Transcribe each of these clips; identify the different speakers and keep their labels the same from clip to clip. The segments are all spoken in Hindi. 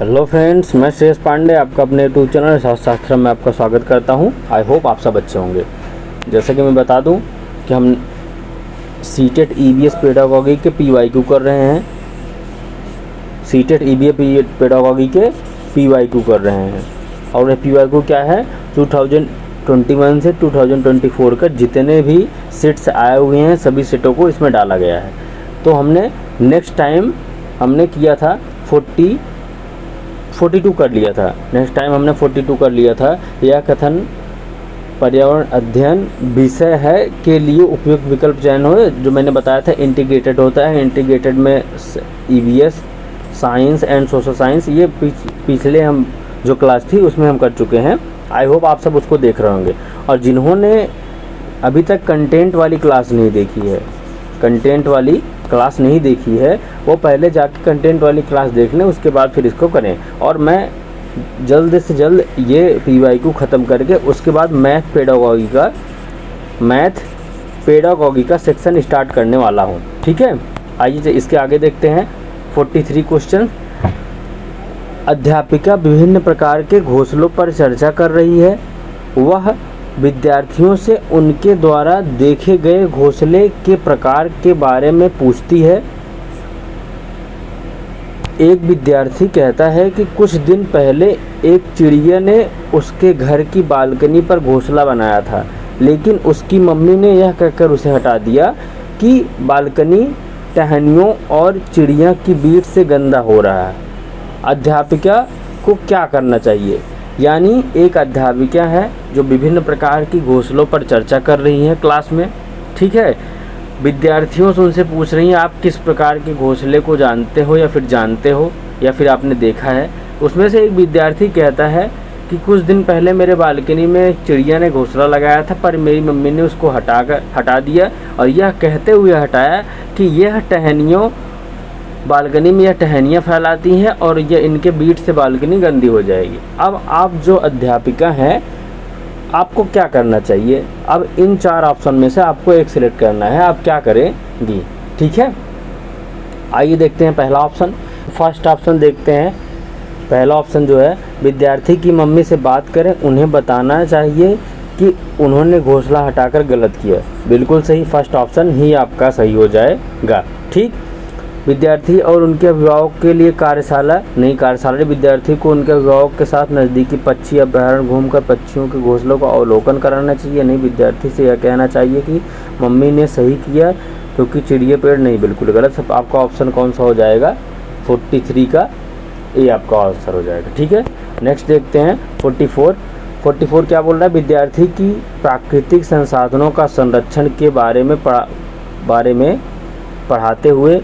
Speaker 1: हेलो फ्रेंड्स, मैं श्रेयस पांडे आपका अपने यूट्यूब चैनल शास्त्र में आपका स्वागत करता हूं। आई होप आप सब अच्छे होंगे। जैसे कि मैं बता दूं कि हम सीटेट ईबीएस पेडागॉजी के पीवाईक्यू कर रहे हैं। सीटेट ईबीएस पेडागॉजी के पीवाईक्यू कर रहे हैं और ये पीवाईक्यू क्या है, 2021 से 2024 का जितने भी सीट्स आए हुए हैं सभी सीटों को इसमें डाला गया है। तो हमने नेक्स्ट टाइम हमने किया था 42 कर लिया था। नेक्स्ट टाइम हमने 42 कर लिया था। यह कथन पर्यावरण अध्ययन विषय है के लिए उपयुक्त विकल्प चयन हो, जो मैंने बताया था इंटीग्रेटेड होता है। इंटीग्रेटेड में EVS, science and social science, ये पिछले हम जो क्लास थी उसमें हम कर चुके हैं। आई होप आप सब उसको देख रहे होंगे। और जिन्होंने अभी तक कंटेंट वाली क्लास नहीं देखी है, कंटेंट वाली क्लास नहीं देखी है, वो पहले जाके कंटेंट वाली क्लास देख लें, उसके बाद फिर इसको करें। और मैं जल्द से जल्द ये पीवाईक्यू ख़त्म करके उसके बाद मैथ पेडागॉजी का सेक्शन स्टार्ट करने वाला हूँ। ठीक है, आइए इसके आगे देखते हैं। 43 क्वेश्चन। अध्यापिका विभिन्न प्रकार के घोंसलों पर चर्चा कर रही है। वह विद्यार्थियों से उनके द्वारा देखे गए घोंसले के प्रकार के बारे में पूछती है। एक विद्यार्थी कहता है कि कुछ दिन पहले एक चिड़िया ने उसके घर की बालकनी पर घोंसला बनाया था, लेकिन उसकी मम्मी ने यह कहकर उसे हटा दिया कि बालकनी टहनियों और चिड़िया की बीट से गंदा हो रहा है। अध्यापिका को क्या करना चाहिए? यानी एक अध्यापिका है जो विभिन्न प्रकार की घोंसलों पर चर्चा कर रही है क्लास में। ठीक है, विद्यार्थियों से उनसे पूछ रही हैं आप किस प्रकार के घोंसले को जानते हो या फिर जानते हो या फिर आपने देखा है। उसमें से एक विद्यार्थी कहता है कि कुछ दिन पहले मेरे बालकनी में एक चिड़िया ने घोंसला लगाया था, पर मेरी मम्मी ने उसको हटा दिया और यह कहते हुए हटाया कि यह टहनियों बालकनी में यह टहनियाँ फैलाती हैं और यह इनके बीट से बालकनी गंदी हो जाएगी। अब आप जो अध्यापिका हैं, आपको क्या करना चाहिए? अब इन 4 ऑप्शन में से आपको एक सिलेक्ट करना है, आप क्या करेंगी? ठीक है, आइए देखते हैं पहला ऑप्शन। फर्स्ट ऑप्शन देखते हैं। पहला ऑप्शन जो है, विद्यार्थी की मम्मी से बात करें, उन्हें बताना चाहिए कि उन्होंने घोंसला हटाकर गलत किया। बिल्कुल सही, फर्स्ट ऑप्शन ही आपका सही हो जाएगा। ठीक, विद्यार्थी और उनके अभिभावक के लिए कार्यशाला, नई कार्यशाला। विद्यार्थी को उनके अभिभावक के साथ नज़दीकी पक्षी अभ्यारण्य घूमकर पक्षियों के घोंसलों का अवलोकन कराना चाहिए। नहीं, विद्यार्थी से यह कहना चाहिए कि मम्मी ने सही किया क्योंकि चिड़िया पेड़ नहीं। बिल्कुल गलत। सब आपका ऑप्शन कौन सा हो जाएगा? 43 का ए आपका आंसर हो जाएगा। ठीक है, नेक्स्ट देखते हैं 44 क्या बोल रहा है? विद्यार्थी की प्राकृतिक संसाधनों का संरक्षण के बारे में पढ़ाते हुए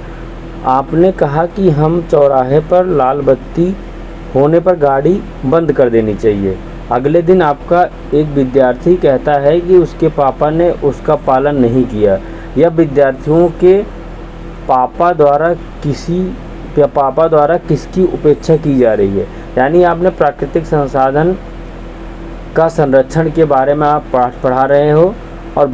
Speaker 1: आपने कहा कि हम चौराहे पर लाल बत्ती होने पर गाड़ी बंद कर देनी चाहिए। अगले दिन आपका एक विद्यार्थी कहता है कि उसके पापा ने उसका पालन नहीं किया। यह विद्यार्थियों के पापा द्वारा किसकी उपेक्षा की जा रही है? यानी आपने प्राकृतिक संसाधन का संरक्षण के बारे में आप पाठ पढ़ा रहे हो और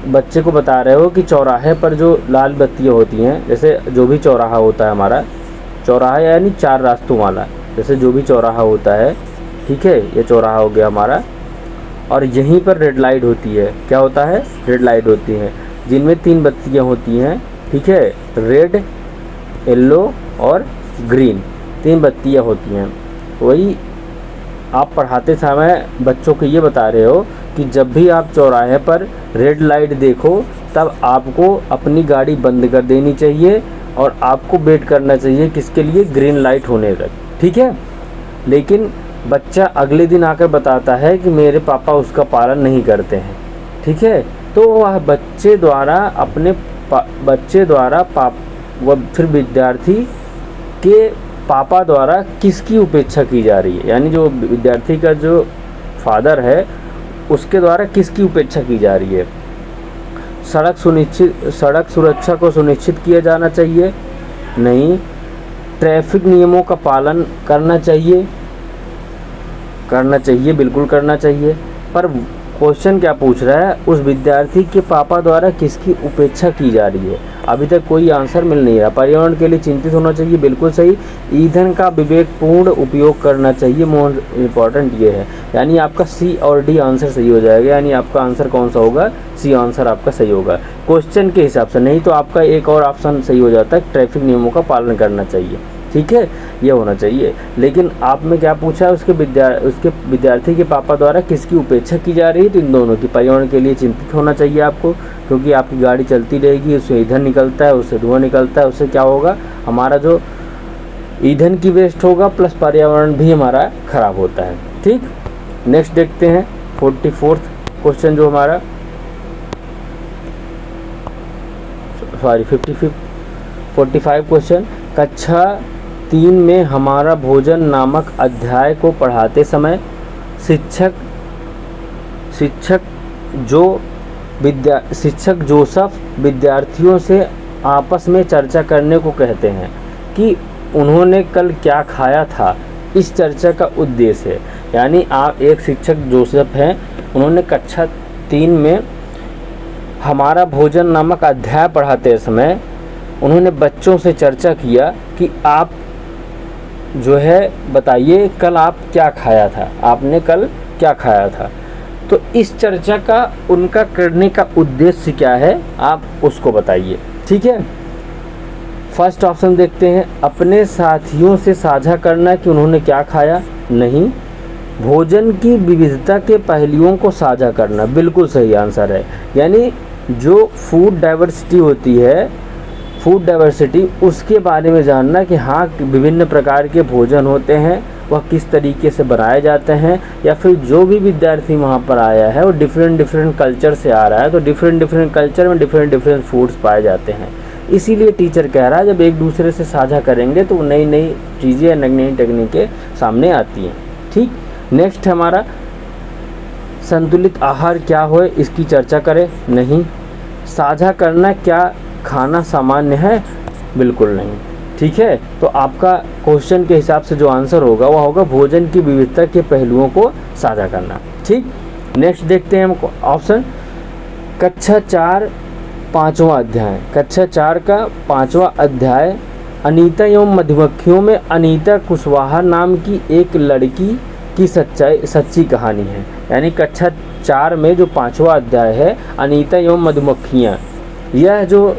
Speaker 1: बच्चे को बता रहे हो कि चौराहे पर जो लाल बत्तियाँ होती हैं, जैसे जो भी चौराहा होता है हमारा, चौराहा यानी 4 रास्तों वाला, जैसे जो भी चौराहा होता है, ठीक है, ये चौराहा हो गया हमारा, और यहीं पर रेड लाइट होती है। क्या होता है? रेड लाइट होती है, जिनमें 3 बत्तियाँ होती हैं। ठीक है, रेड, येलो और ग्रीन, 3 बत्तियाँ होती हैं। वही आप पढ़ाते समय बच्चों को ये बता रहे हो कि जब भी आप चौराहे पर रेड लाइट देखो तब आपको अपनी गाड़ी बंद कर देनी चाहिए और आपको वेट करना चाहिए किसके लिए? ग्रीन लाइट होने तक। ठीक है, लेकिन बच्चा अगले दिन आकर बताता है कि मेरे पापा उसका पालन नहीं करते हैं। ठीक है, तो वह बच्चे द्वारा फिर विद्यार्थी के पापा द्वारा किसकी उपेक्षा की जा रही है? यानी जो विद्यार्थी का जो फादर है उसके द्वारा किसकी उपेक्षा की जा रही है? सड़क सुरक्षा को सुनिश्चित किया जाना चाहिए? नहीं। ट्रैफिक नियमों का पालन करना चाहिए? बिल्कुल करना चाहिए। पर क्वेश्चन क्या पूछ रहा है? उस विद्यार्थी के पापा द्वारा किसकी उपेक्षा की जा रही है? अभी तक कोई आंसर मिल नहीं रहा। पर्यावरण के लिए चिंतित होना चाहिए, बिल्कुल सही। ईंधन का विवेकपूर्ण उपयोग करना चाहिए, मोर इम्पॉर्टेंट ये है। यानी आपका सी और डी आंसर सही हो जाएगा। यानी आपका आंसर कौन सा होगा, सी आंसर आपका सही होगा क्वेश्चन के हिसाब से। नहीं तो आपका एक और ऑप्शन सही हो जाता है, ट्रैफिक नियमों का पालन करना चाहिए, ठीक है, ये होना चाहिए। लेकिन आपने क्या पूछा, उसके विद्यार्थी के पापा द्वारा किसकी उपेक्षा की जा रही है, तो इन दोनों की। पर्यावरण के लिए चिंतित होना चाहिए आपको, क्योंकि आपकी गाड़ी चलती रहेगी, उससे ईंधन निकलता है, उससे धुआं निकलता है, उससे क्या होगा, हमारा जो ईंधन की वेस्ट होगा प्लस पर्यावरण भी हमारा खराब होता है, ठीक। नेक्स्ट देखते हैं 44वां क्वेश्चन जो हमारा, सॉरी 45 क्वेश्चन। कक्षा 3 में हमारा भोजन नामक अध्याय को पढ़ाते समय शिक्षक जोसेफ विद्यार्थियों से आपस में चर्चा करने को कहते हैं कि उन्होंने कल क्या खाया था। इस चर्चा का उद्देश्य है, यानी आप एक शिक्षक जोसेफ हैं, उन्होंने कक्षा 3 में हमारा भोजन नामक अध्याय पढ़ाते समय उन्होंने बच्चों से चर्चा किया कि आप जो है बताइए कल आप क्या खाया था, आपने कल क्या खाया था। तो इस चर्चा का उनका करने का उद्देश्य क्या है, आप उसको बताइए, ठीक है। फर्स्ट ऑप्शन देखते हैं, अपने साथियों से साझा करना कि उन्होंने क्या खाया, नहीं। भोजन की विविधता के पहलुओं को साझा करना, बिल्कुल सही आंसर है। यानी जो फूड डाइवर्सिटी होती है, फूड डाइवर्सिटी, उसके बारे में जानना कि हाँ विभिन्न प्रकार के भोजन होते हैं, वह किस तरीके से बनाए जाते हैं, या फिर जो भी विद्यार्थी वहाँ पर आया है वो डिफरेंट कल्चर से आ रहा है, तो डिफरेंट कल्चर में डिफरेंट फूड्स पाए जाते हैं। इसीलिए टीचर कह रहा है जब एक दूसरे से साझा करेंगे तो नई नई चीज़ें या नई टेक्निकें सामने आती हैं, ठीक। नेक्स्ट हमारा संतुलित आहार क्या हो, इसकी चर्चा करें, नहीं। साझा करना क्या खाना सामान्य है, बिल्कुल नहीं, ठीक है। तो आपका क्वेश्चन के हिसाब से जो आंसर होगा वह होगा भोजन की विविधता के पहलुओं को साझा करना, ठीक। नेक्स्ट देखते हैं हम ऑप्शन, कक्षा 4 5वां अध्याय। कक्षा 4 का 5वां अध्याय अनीता एवं मधुमक्खियों में अनीता कुशवाहा नाम की एक लड़की की सच्ची कहानी है। यानी कक्षा 4 में जो 5वां अध्याय है अनीता एवं मधुमक्खियाँ, यह जो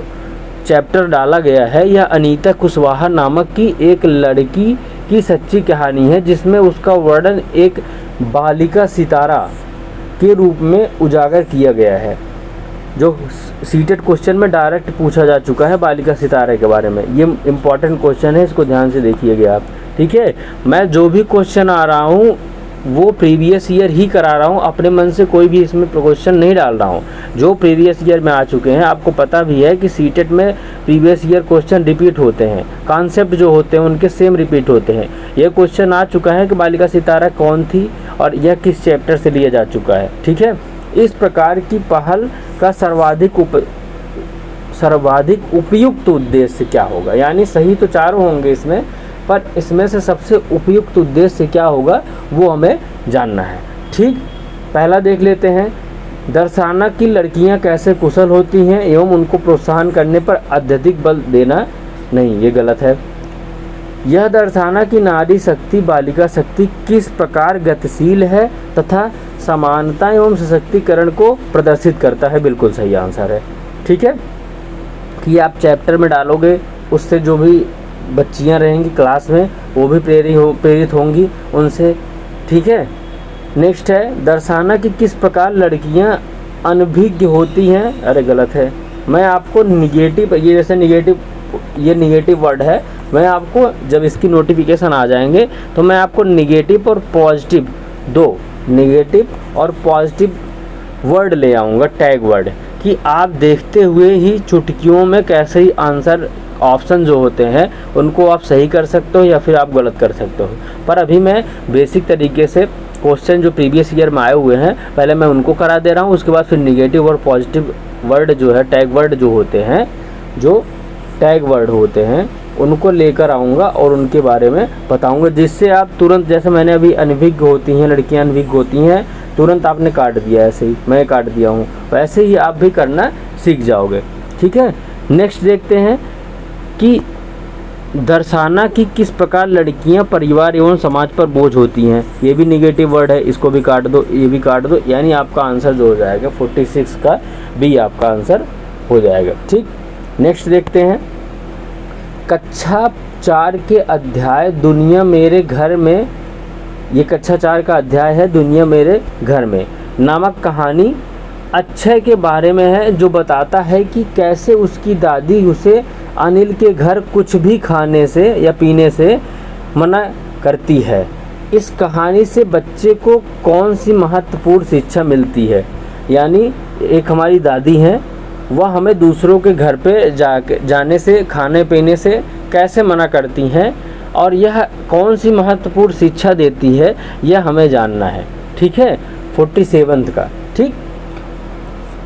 Speaker 1: चैप्टर डाला गया है यह अनीता कुशवाहा नामक की एक लड़की की सच्ची कहानी है, जिसमें उसका वर्णन एक बालिका सितारा के रूप में उजागर किया गया है, जो सीटेड क्वेश्चन में डायरेक्ट पूछा जा चुका है बालिका सितारे के बारे में। ये इम्पॉर्टेंट क्वेश्चन है, इसको ध्यान से देखिएगा आप, ठीक है। मैं जो भी क्वेश्चन आ रहा हूँ वो प्रीवियस ईयर ही करा रहा हूँ, अपने मन से कोई भी इसमें क्वेश्चन नहीं डाल रहा हूँ। जो प्रीवियस ईयर में आ चुके हैं, आपको पता भी है कि सीटेट में प्रीवियस ईयर क्वेश्चन रिपीट होते हैं, कॉन्सेप्ट जो होते हैं उनके सेम रिपीट होते हैं। यह क्वेश्चन आ चुका है कि बालिका सितारा कौन थी और यह किस चैप्टर से लिया जा चुका है, ठीक है। इस प्रकार की पहल का सर्वाधिक उपयुक्त उद्देश्य क्या होगा, यानी सही तो चारों होंगे इसमें, पर इसमें से सबसे उपयुक्त उद्देश्य क्या होगा वो हमें जानना है, ठीक। पहला देख लेते हैं, दर्शाना कि लड़कियां कैसे कुशल होती हैं एवं उनको प्रोत्साहन करने पर अत्यधिक बल देना, नहीं, ये गलत है। यह दर्शाना कि नारी शक्ति बालिका शक्ति किस प्रकार गतिशील है तथा समानता एवं सशक्तिकरण को प्रदर्शित करता है, बिल्कुल सही आंसर है, ठीक है। कि आप चैप्टर में डालोगे उससे जो भी बच्चियां रहेंगी क्लास में वो भी प्रेरित होंगी उनसे, ठीक है। नेक्स्ट है, दर्शाना कि किस प्रकार लड़कियां अनभिज्ञ होती हैं, अरे गलत है। मैं आपको निगेटिव, ये जैसे निगेटिव वर्ड है, मैं आपको जब इसकी नोटिफिकेशन आ जाएंगे तो मैं आपको निगेटिव और पॉजिटिव, दो निगेटिव और पॉजिटिव वर्ड ले आऊँगा, टैग वर्ड, कि आप देखते हुए ही चुटकियों में कैसे ही आंसर ऑप्शन जो होते हैं उनको आप सही कर सकते हो या फिर आप गलत कर सकते हो। पर अभी मैं बेसिक तरीके से क्वेश्चन जो प्रीवियस ईयर में आए हुए हैं पहले मैं उनको करा दे रहा हूँ, उसके बाद फिर निगेटिव और पॉजिटिव वर्ड जो है टैग वर्ड जो होते हैं, जो टैग वर्ड होते हैं उनको लेकर आऊँगा और उनके बारे में बताऊँगा, जिससे आप तुरंत, जैसे मैंने अभी अनभिज्ञ होती हैं लड़कियाँ, अनभिज्ञ होती हैं, तुरंत आपने काट दिया, ऐसे ही मैं काट दिया हूँ, वैसे ही आप भी करना सीख जाओगे, ठीक है। नेक्स्ट देखते हैं कि दर्शाना कि किस प्रकार लड़कियां परिवार एवं समाज पर बोझ होती हैं। ये भी निगेटिव वर्ड है, इसको भी काट दो, ये भी काट दो, यानी आपका आंसर जो हो जाएगा 46 का बी आपका आंसर हो जाएगा। ठीक, नेक्स्ट देखते हैं कक्षा 4 के अध्याय दुनिया मेरे घर में, ये कक्षा 4 का अध्याय है दुनिया मेरे घर में नामक कहानी अक्षय के बारे में है, जो बताता है कि कैसे उसकी दादी उसे अनिल के घर कुछ भी खाने से या पीने से मना करती है। इस कहानी से बच्चे को कौन सी महत्वपूर्ण शिक्षा मिलती है। यानी एक हमारी दादी हैं, वह हमें दूसरों के घर पे जाने से, खाने पीने से कैसे मना करती हैं और यह कौन सी महत्वपूर्ण शिक्षा देती है, यह हमें जानना है। ठीक है, 47 का। ठीक,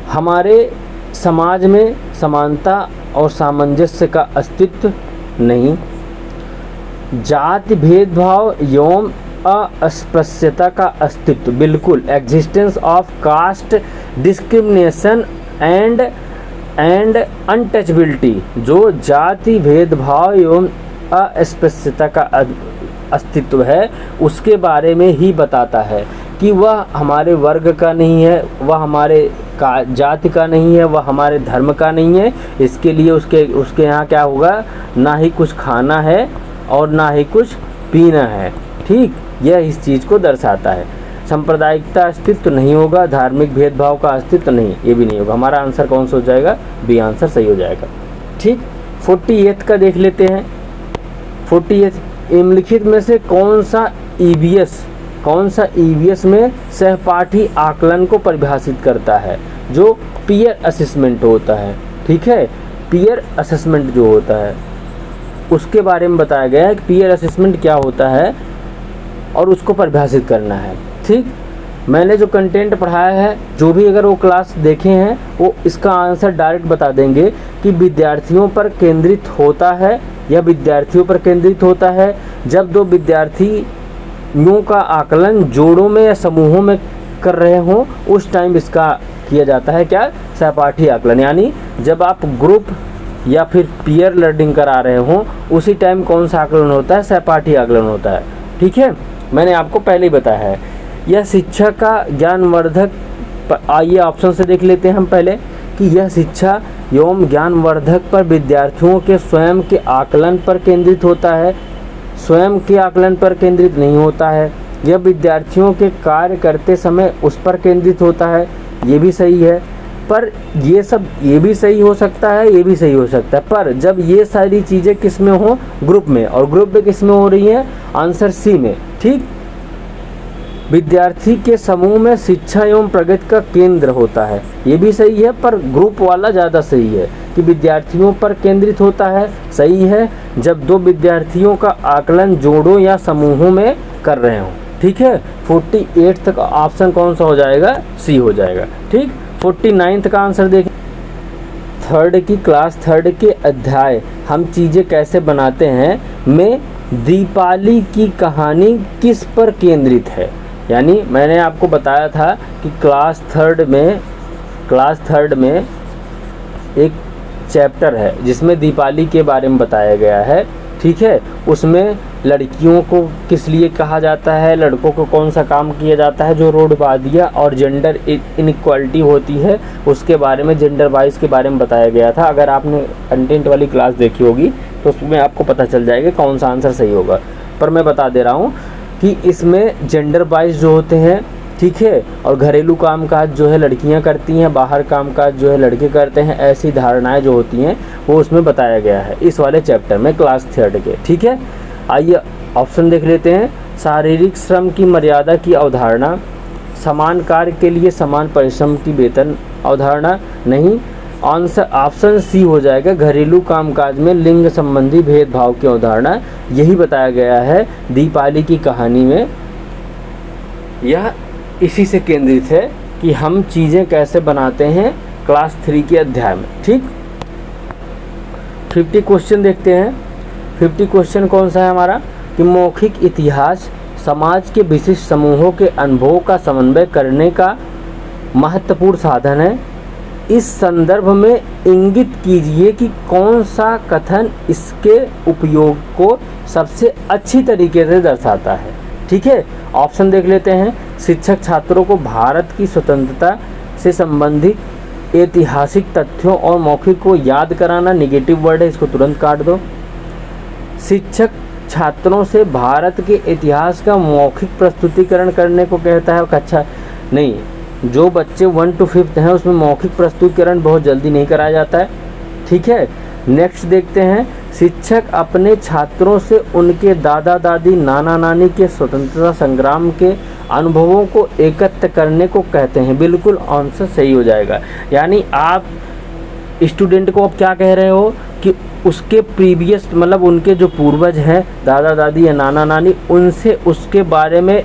Speaker 1: हमारे समाज में समानता और सामंजस्य का अस्तित्व नहीं, जाति भेदभाव एवं अस्पृश्यता का अस्तित्व बिल्कुल, existence of caste discrimination and untouchability, जो जाति भेदभाव एवं अस्पृश्यता का अस्तित्व है उसके बारे में ही बताता है कि वह हमारे वर्ग का नहीं है, वह हमारे जाति का नहीं है, वह हमारे धर्म का नहीं है। इसके लिए उसके यहाँ क्या होगा, ना ही कुछ खाना है और ना ही कुछ पीना है। ठीक, यह इस चीज़ को दर्शाता है। सांप्रदायिकता अस्तित्व नहीं होगा, धार्मिक भेदभाव का अस्तित्व नहीं, ये भी नहीं होगा। हमारा आंसर कौन सा हो जाएगा, बी आंसर सही हो जाएगा। ठीक, 48 का देख लेते हैं। 48 निम्नलिखित में से कौन सा ईवीएस में सहपाठी आकलन को परिभाषित करता है, जो पीयर असेसमेंट होता है। ठीक है, पीयर असेसमेंट जो होता है उसके बारे में बताया गया है कि पीयर असेसमेंट क्या होता है और उसको परिभाषित करना है। ठीक, मैंने जो कंटेंट पढ़ाया है, जो भी अगर वो क्लास देखे हैं वो इसका आंसर डायरेक्ट बता देंगे कि विद्यार्थियों पर केंद्रित होता है या विद्यार्थियों पर केंद्रित होता है जब दो विद्यार्थियों का आकलन जोड़ों में या समूहों में कर रहे हों, उस टाइम इसका किया जाता है क्या, सहपाठी आकलन। यानी जब आप ग्रुप या फिर पीयर लर्निंग करा रहे हों उसी टाइम कौन सा आकलन होता है, सहपाठी आकलन होता है। ठीक है, मैंने आपको पहले ही बताया है। यह शिक्षा का ज्ञानवर्धक, आइए ऑप्शन से देख लेते हैं हम पहले कि यह शिक्षा एवं ज्ञानवर्धक पर विद्यार्थियों के स्वयं के आकलन पर केंद्रित होता है, स्वयं के आकलन पर केंद्रित नहीं होता है। यह विद्यार्थियों के कार्य करते समय उस पर केंद्रित होता है, ये भी सही है। पर ये भी सही हो सकता है, ये भी सही हो सकता है। पर जब ये सारी चीज़ें किस में हो, ग्रुप में, और ग्रुप में किस में हो रही हैं, आंसर सी में। ठीक, विद्यार्थी के समूह में शिक्षा एवं प्रगति का केंद्र होता है, ये भी सही है। पर ग्रुप वाला ज़्यादा सही है कि विद्यार्थियों पर केंद्रित होता है, सही है जब दो विद्यार्थियों का आकलन जोड़ों या समूहों में कर रहे हों। ठीक है, 48 तक ऑप्शन कौन सा हो जाएगा, सी हो जाएगा। ठीक, 49 का आंसर देखें। क्लास थर्ड के अध्याय हम चीज़ें कैसे बनाते हैं में दीपाली की कहानी किस पर केंद्रित है। यानी मैंने आपको बताया था कि क्लास थर्ड में एक चैप्टर है जिसमें दीपाली के बारे में बताया गया है। ठीक है, उसमें लड़कियों को किस लिए कहा जाता है, लड़कों को कौन सा काम किया जाता है, जो रोडबादिया और जेंडर इनइक्वालिटी होती है उसके बारे में, जेंडर वाइज के बारे में बताया गया था। अगर आपने कंटेंट वाली क्लास देखी होगी तो उसमें आपको पता चल जाएगा कौन सा आंसर सही होगा। पर मैं बता दे रहा हूँ कि इसमें जेंडर वाइज जो होते हैं, ठीक है, और घरेलू कामकाज जो है लड़कियां करती हैं, बाहर कामकाज जो है लड़के करते हैं, ऐसी धारणाएं जो होती हैं वो उसमें बताया गया है इस वाले चैप्टर में, क्लास थर्ड के। ठीक है, आइए ऑप्शन देख लेते हैं। शारीरिक श्रम की मर्यादा की अवधारणा, समान कार्य के लिए समान परिश्रम की वेतन अवधारणा नहीं, आंसर ऑप्शन सी हो जाएगा। घरेलू कामकाज में लिंग संबंधी भेदभाव की अवधारणा, यही बताया गया है दीपाली की कहानी में। यह इसी से केंद्रित है कि हम चीज़ें कैसे बनाते हैं क्लास 3 के अध्याय में। ठीक, 50 क्वेश्चन देखते हैं। 50 क्वेश्चन कौन सा है हमारा कि मौखिक इतिहास समाज के विशिष्ट समूहों के अनुभवों का समन्वय करने का महत्वपूर्ण साधन है। इस संदर्भ में इंगित कीजिए कि कौन सा कथन इसके उपयोग को सबसे अच्छी तरीके से दर्शाता है। ठीक है, ऑप्शन देख लेते हैं। शिक्षक छात्रों को भारत की स्वतंत्रता से संबंधित ऐतिहासिक तथ्यों और मौखिक को याद कराना, निगेटिव वर्ड है, इसको तुरंत काट दो। शिक्षक छात्रों से भारत के इतिहास का मौखिक प्रस्तुतिकरण करने को कहता है। कक्षा नहीं, जो बच्चे 1 to 5 हैं उसमें मौखिक प्रस्तुतिकरण बहुत जल्दी नहीं कराया जाता है। ठीक है, नेक्स्ट देखते हैं। शिक्षक अपने छात्रों से उनके दादा दादी नाना नानी के स्वतंत्रता संग्राम के अनुभवों को एकत्र करने को कहते हैं। बिल्कुल आंसर सही हो जाएगा। यानी आप स्टूडेंट को अब क्या कह रहे हो कि उसके प्रीवियस मतलब उनके जो पूर्वज हैं दादा दादी या नाना नानी, उनसे उसके बारे में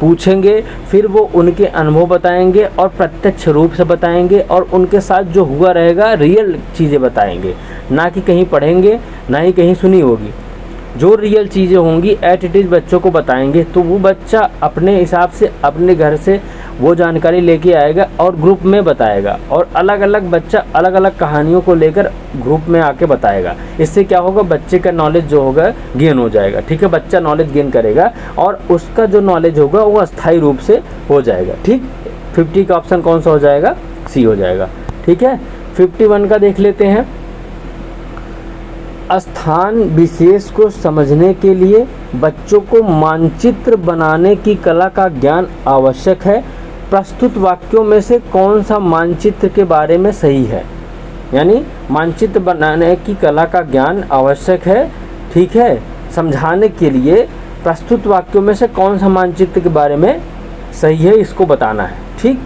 Speaker 1: पूछेंगे, फिर वो उनके अनुभव बताएंगे और प्रत्यक्ष रूप से बताएंगे और उनके साथ जो हुआ रहेगा रियल चीज़ें बताएंगे, ना कि कहीं पढ़ेंगे ना ही कहीं सुनी होगी। जो रियल चीज़ें होंगी एट इट इज़ बच्चों को बताएंगे, तो वो बच्चा अपने हिसाब से अपने घर से वो जानकारी लेके आएगा और ग्रुप में बताएगा, और अलग अलग बच्चा अलग अलग कहानियों को लेकर ग्रुप में आके बताएगा। इससे क्या होगा, बच्चे का नॉलेज जो होगा गेन हो जाएगा। ठीक है, बच्चा नॉलेज गेन करेगा और उसका जो नॉलेज होगा वो अस्थायी रूप से हो जाएगा। ठीक, 50 का ऑप्शन कौन सा हो जाएगा, सी हो जाएगा। ठीक है, 51 का देख लेते हैं। स्थान विशेष को समझने के लिए बच्चों को मानचित्र बनाने की कला का ज्ञान आवश्यक है। प्रस्तुत वाक्यों में से कौन सा मानचित्र के बारे में सही है। यानी मानचित्र बनाने की कला का ज्ञान आवश्यक है। ठीक है, समझाने के लिए प्रस्तुत वाक्यों में से कौन सा मानचित्र के बारे में सही है, इसको बताना है। ठीक,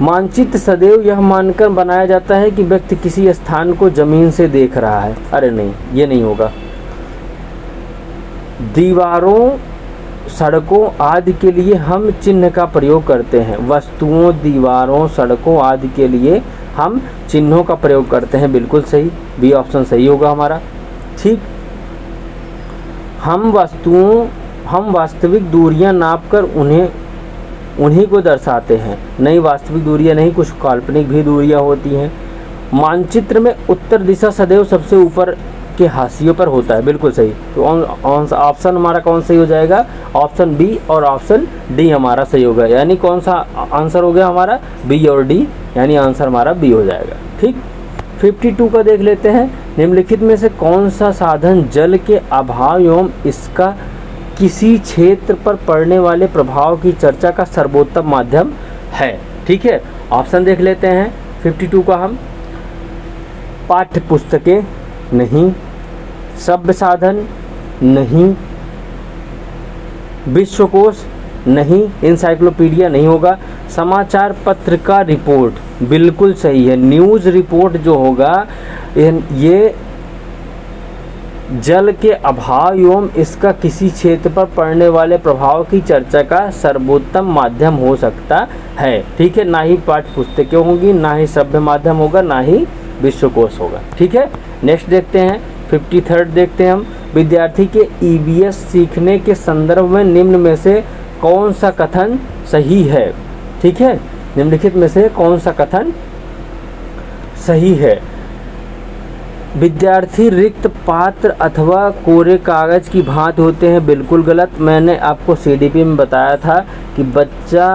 Speaker 1: मानचित्र सदैव यह मानकर बनाया जाता है कि व्यक्ति किसी स्थान को जमीन से देख रहा है। अरे नहीं, ये नहीं होगा। दीवारों, सड़कों आदि के लिए हम चिन्ह का प्रयोग करते हैं। वस्तुओं, दीवारों, सड़कों आदि के लिए हम चिन्हों का प्रयोग करते हैं। बिल्कुल सही, बी ऑप्शन सही होगा हमारा। ठीक, हम वास्तविक दूरियां नापकर उन्हीं को दर्शाते हैं। नहीं, वास्तविक दूरियां नहीं, कुछ काल्पनिक भी दूरियां होती हैं। मानचित्र में उत्तर दिशा सदैव सबसे ऊपर के हाशियों पर होता है। बिल्कुल सही। तो ऑप्शन हमारा कौन सही हो जाएगा, ऑप्शन बी और ऑप्शन डी हमारा सही होगा। यानी कौन सा आंसर हो गया हमारा, बी और डी, यानी आंसर हमारा बी हो जाएगा। ठीक, 52 का देख लेते हैं। निम्नलिखित में से कौन सा साधन जल के अभाव एवं इसका किसी क्षेत्र पर पड़ने वाले प्रभाव की चर्चा का सर्वोत्तम माध्यम है। ठीक है, ऑप्शन देख लेते हैं 52 का हम। पाठ्य पुस्तकें नहीं, सभ्य साधन नहीं, विश्वकोश नहीं, इंसाइक्लोपीडिया नहीं होगा। समाचार पत्र का रिपोर्ट बिल्कुल सही है। न्यूज़ रिपोर्ट जो होगा ये जल के अभाव एवं इसका किसी क्षेत्र पर पड़ने वाले प्रभाव की चर्चा का सर्वोत्तम माध्यम हो सकता है। ठीक है, ना ही पाठ्य पुस्तकें होंगी, ना ही सभ्य माध्यम होगा, ना ही विश्वकोश होगा। ठीक है, नेक्स्ट देखते हैं 53 देखते हैं हम। विद्यार्थी के ईवीएस सीखने के संदर्भ में निम्न में से कौन सा कथन सही है। ठीक है, निम्नलिखित में से कौन सा कथन सही है। विद्यार्थी रिक्त पात्र अथवा कोरे कागज की भांति होते हैं। बिल्कुल गलत। मैंने आपको सीडीपी में बताया था कि बच्चा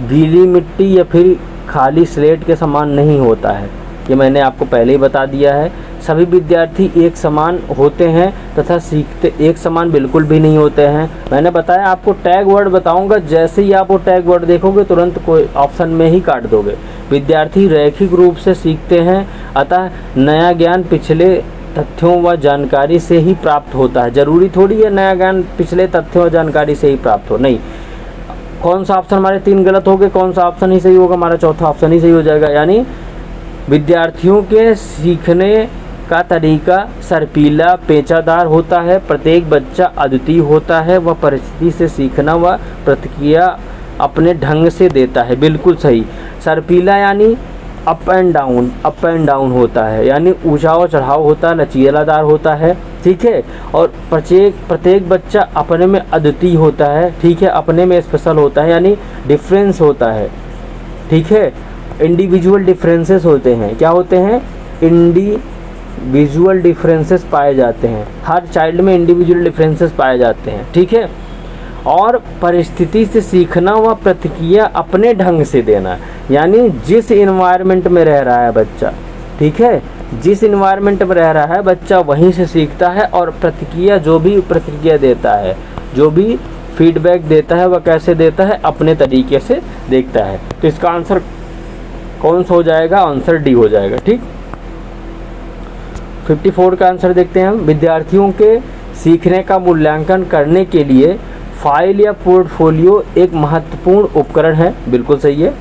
Speaker 1: गीली मिट्टी या फिर खाली स्लेट के समान नहीं होता है। ये मैंने आपको पहले ही बता दिया है। सभी विद्यार्थी एक समान होते हैं तथा सीखते एक समान बिल्कुल भी नहीं होते हैं। मैंने बताया आपको टैग वर्ड बताऊंगा, जैसे ही आप वो टैग वर्ड देखोगे तुरंत कोई ऑप्शन में ही काट दोगे। विद्यार्थी रैखिक रूप से सीखते हैं, अतः नया ज्ञान पिछले तथ्यों व जानकारी से ही प्राप्त होता है। जरूरी थोड़ी है नया ज्ञान पिछले तथ्यों व जानकारी से ही प्राप्त हो। नहीं, कौन सा ऑप्शन हमारे 3 गलत हो गए, कौन सा ऑप्शन ही सही होगा, हमारा चौथा ऑप्शन ही सही हो जाएगा। यानी विद्यार्थियों के सीखने का तरीका सर्पीला पेचादार होता है। प्रत्येक बच्चा अद्वितीय होता है। वह परिस्थिति से सीखना व प्रतिक्रिया अपने ढंग से देता है। बिल्कुल सही। सर्पीला यानी अप एंड डाउन होता है, यानी ऊंचा व चढ़ाव होता है, लचीलादार होता है। ठीक है, और प्रत्येक बच्चा अपने में अद्वितीय होता है। ठीक है, अपने में स्पेशल होता है, यानी डिफरेंस होता है। ठीक है, इंडिविजुअल डिफरेंसेस होते हैं। क्या होते हैं? इंडिविजुअल डिफरेंसेस पाए जाते हैं। हर चाइल्ड में इंडिविजुअल डिफरेंसेस पाए जाते हैं, ठीक है। और परिस्थिति से सीखना व प्रतिक्रिया अपने ढंग से देना, यानी जिस इन्वायरमेंट में रह रहा है बच्चा, ठीक है, जिस इन्वायरमेंट में रह रहा है बच्चा वहीं से सीखता है, और प्रतिक्रिया जो भी प्रतिक्रिया देता है, जो भी फीडबैक देता है वह कैसे देता है? अपने तरीके से देखता है। तो इसका आंसर कौन सा हो जाएगा? आंसर डी हो जाएगा, ठीक। 54 का आंसर देखते हैं हम। विद्यार्थियों के सीखने का मूल्यांकन करने के लिए फाइल या पोर्टफोलियो एक महत्वपूर्ण उपकरण है। बिल्कुल सही है।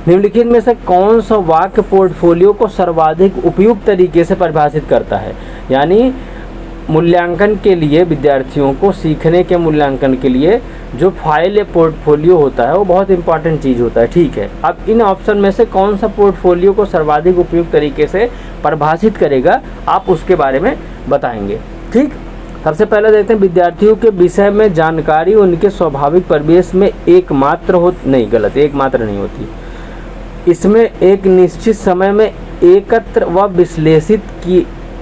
Speaker 1: निम्नलिखित में से कौन सा वाक्य पोर्टफोलियो को सर्वाधिक उपयुक्त तरीके से परिभाषित करता है? यानी मूल्यांकन के लिए, विद्यार्थियों को सीखने के मूल्यांकन के लिए जो फाइल या पोर्टफोलियो होता है वो बहुत इंपॉर्टेंट चीज़ होता है, ठीक है। अब इन ऑप्शन में से कौन सा पोर्टफोलियो को सर्वाधिक उपयुक्त तरीके से परिभाषित करेगा, आप उसके बारे में बताएंगे, ठीक। सबसे पहले देखते हैं, विद्यार्थियों के विषय में जानकारी उनके स्वाभाविक परिवेश में एकमात्र नहीं होती। इसमें एक निश्चित समय में एकत्र व विश्लेषित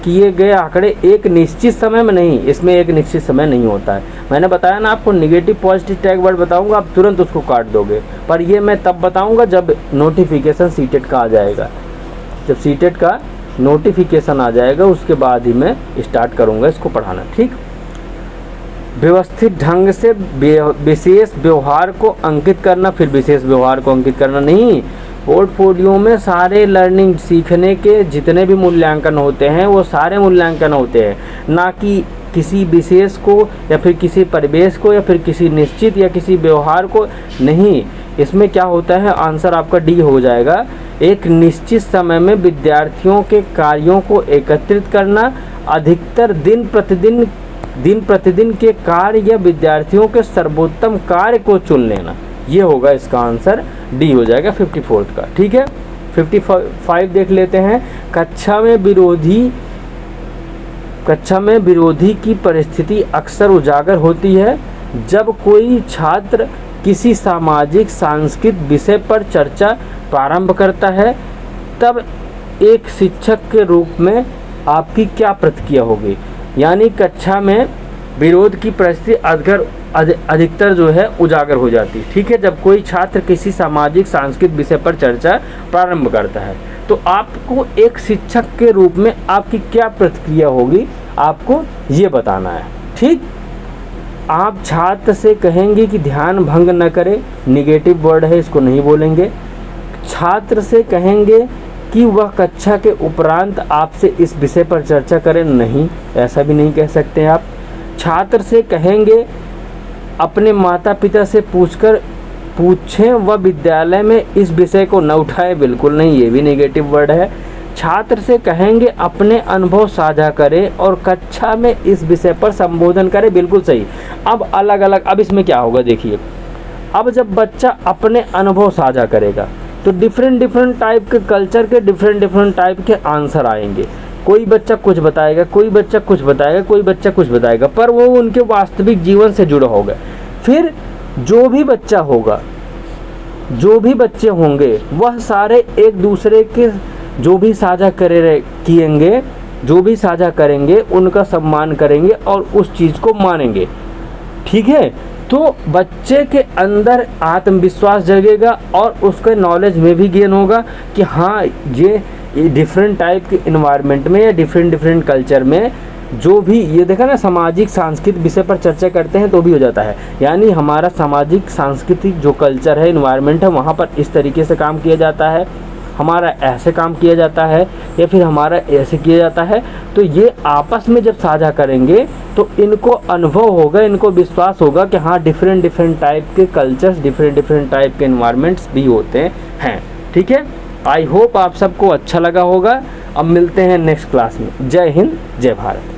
Speaker 1: किए गए आंकड़े एक निश्चित समय में नहीं, इसमें एक निश्चित समय नहीं होता है। मैंने बताया ना आपको, निगेटिव पॉजिटिव टैग वर्ड बताऊंगा, आप तुरंत उसको काट दोगे, पर ये मैं तब बताऊंगा जब नोटिफिकेशन सीटेट का आ जाएगा। जब सीटेट का नोटिफिकेशन आ जाएगा उसके बाद ही मैं स्टार्ट करूंगा इसको पढ़ाना, ठीक। व्यवस्थित ढंग से विशेष व्यवहार को अंकित करना, फिर विशेष व्यवहार को अंकित करना नहीं। पोर्टफोलियो में सारे लर्निंग, सीखने के जितने भी मूल्यांकन होते हैं वो सारे मूल्यांकन होते हैं, ना कि किसी विशेष को या फिर किसी परिवेश को या फिर किसी निश्चित या किसी व्यवहार को नहीं। इसमें क्या होता है? आंसर आपका डी हो जाएगा। एक निश्चित समय में विद्यार्थियों के कार्यों को एकत्रित करना, अधिकतर दिन प्रतिदिन के कार्य या विद्यार्थियों के सर्वोत्तम कार्य को चुन लेना, ये होगा इसका आंसर, डी हो जाएगा 54 का, ठीक है। 55 देख लेते हैं। कक्षा में विरोधी की परिस्थिति अक्सर उजागर होती है जब कोई छात्र किसी सामाजिक सांस्कृतिक विषय पर चर्चा प्रारंभ करता है, तब एक शिक्षक के रूप में आपकी क्या प्रतिक्रिया होगी? यानी कक्षा में विरोध की परिस्थिति अधिकतर जो है उजागर हो जाती है, ठीक है, जब कोई छात्र किसी सामाजिक सांस्कृतिक विषय पर चर्चा प्रारंभ करता है, तो आपको एक शिक्षक के रूप में आपकी क्या प्रतिक्रिया होगी, आपको ये बताना है, ठीक। आप छात्र से कहेंगे कि ध्यान भंग न करे, निगेटिव वर्ड है, इसको नहीं बोलेंगे। छात्र से कहेंगे कि वह कक्षा के उपरांत आपसे इस विषय पर चर्चा करें, नहीं, ऐसा भी नहीं कह सकते आप। छात्र से कहेंगे अपने माता पिता से पूछें व विद्यालय में इस विषय को न उठाएं, बिल्कुल नहीं, ये भी नेगेटिव वर्ड है। छात्र से कहेंगे अपने अनुभव साझा करें और कक्षा में इस विषय पर संबोधन करें, बिल्कुल सही। अब अलग अलग, अब इसमें क्या होगा देखिए, अब जब बच्चा अपने अनुभव साझा करेगा तो डिफरेंट टाइप के कल्चर के डिफरेंट टाइप के आंसर आएंगे। कोई बच्चा कुछ बताएगा, कोई बच्चा कुछ बताएगा, कोई बच्चा कुछ बताएगा, पर वो उनके वास्तविक जीवन से जुड़ा होगा। फिर जो भी बच्चा होगा, जो भी बच्चे होंगे, वह सारे एक दूसरे के जो भी साझा किएंगे, जो भी साझा करेंगे उनका सम्मान करेंगे और उस चीज़ को मानेंगे, ठीक है। तो बच्चे के अंदर आत्मविश्वास जगेगा और उसके नॉलेज में भी गेन होगा कि हाँ, ये डिफरेंट टाइप के इन्वायरमेंट में या डिफरेंट कल्चर में जो भी, ये देखा ना, सामाजिक सांस्कृतिक विषय पर चर्चा करते हैं तो भी हो जाता है, यानी हमारा सामाजिक सांस्कृतिक जो कल्चर है, इन्वायरमेंट है, वहाँ पर इस तरीके से काम किया जाता है, हमारा ऐसे काम किया जाता है या फिर हमारा ऐसे किया जाता है। तो ये आपस में जब साझा करेंगे तो इनको अनुभव होगा, इनको विश्वास होगा कि हाँ, डिफरेंट टाइप के कल्चर्स, डिफरेंट टाइप के इन्वायरमेंट्स भी होते हैं, ठीक है। आई होप आप सबको अच्छा लगा होगा। अब मिलते हैं नेक्स्ट क्लास में। जय हिंद, जय भारत।